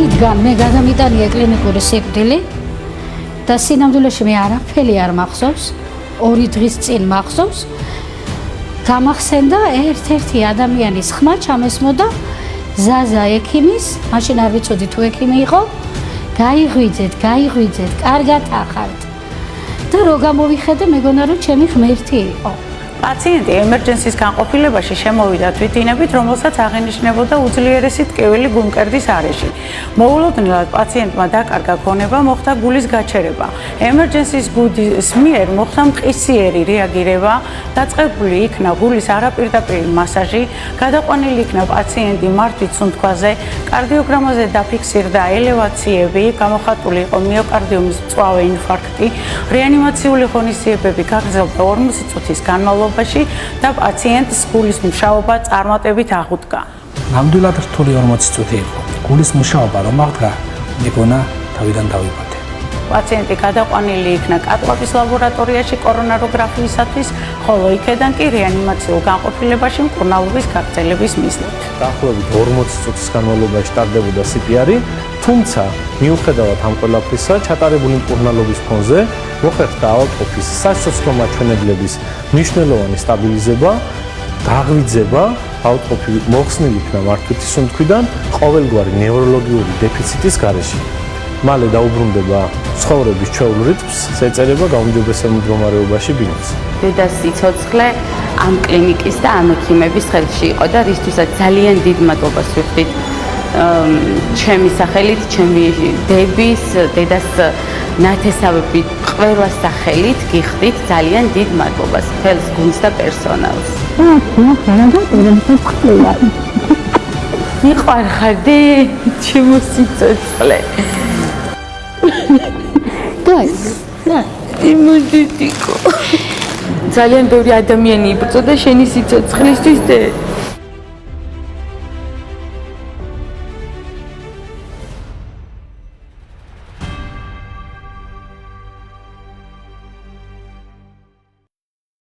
დღიდან მე გადამიტანია კლინიკური სიკვდილი და სინამდვილეში მე არაფერი არ მახსოვს. 2 დღის წინ მახსოვს. გამახსენდა ერთ-ერთი ადამიანის ხმა ჩამესმოდა ზაზა ექიმის, მაშინ არ ვიცოდი თუ ექიმი იყო. გაიღვიძეთ, კარგად ახართ. და რო გამოვიხედე, მეგონა რომ ჩემი ღმერთი იყო. პაციენტი ემერჯენსის განყოფილებაში შემოვიდა თვითინებით, რომელსაც აღენიშნებოდა უძლიერესი ტკივილი გულმკერდის არეში. მოულოდნელად პაციენტმა დაკარგა გონება, მოხდა გულის გაჩერება. ემერჯენსის გულის მიერ მოხდა მტკისიერი რეაგირება, დაწყებული იქნა გულის არაპირდაპირი მასაჟი, გადაყვანილი იქნა პაციენტი მართვის სუნთქვაზე, კარდიოგრამაზე დაფიქსირდა ელევაციები, გამოხატული იყო მიოკარდიუმის მწვავე ინფარქტი, რეანიმაციული ღონისძიებები გაგრძელდა 40 წუთის განმავლობაში. და პაციენტს გულის მუშაობა წარმატებით აღუდგა. ნამდვილად რთული 40 წუთი იყო. გულის მუშაობა რომ აღდგა, მეგონა თავიდან დავიბადე. პაციენტი გადაყვანილი იქნა კატლაპის ლაბორატორიაში კორონაროგრაფიისათვის, ხოლო იქედან კი რეანიმაციულ განყოფილებაში მკურნალობის გაგრძელების მიზნით. დაახლოებით 40 წუთის განმავლობაში ტარდებოდა CPR-ი, თუმცა მიუხედავად ამ ყველაფრისა, ჩატარებული მკურნალობის ფონზე მოხერხდა ავადმყოფის საშიშრო მაჩვენებლების მნიშვნელოვანი სტაბილიზება, გაღვიძება, ავადმყოფი მოხსნილი იქნა მართვის სუნთქვიდან ყოველგვარი ნევროლოგიური დეფიციტის გარეშე. მალე დაუბრუნდება ცხოვრების ჩვეულ რიტმს, ეწერება გაუმჯობესებულ მდგომარეობაში ბინას. დედას სიცოცხლე ამ კლინიკის და ამ ექიმების ხელში იყო და რისთვისაც ძალიან დიდ მადლობას ვუხდით ჩემი სახელით, ჩემი დების, დედას ნათესავებით ყველა სახელით გიხდით ძალიან დიდ მადლობას მთელს გუნდს და პერსონალს. მიყვარხარდი ჩემო სიცოცხლე. იმოდიტიკო. ძალიან ბევრი ადამიანი იბრძოდა შენი სიცოცხლისთვის და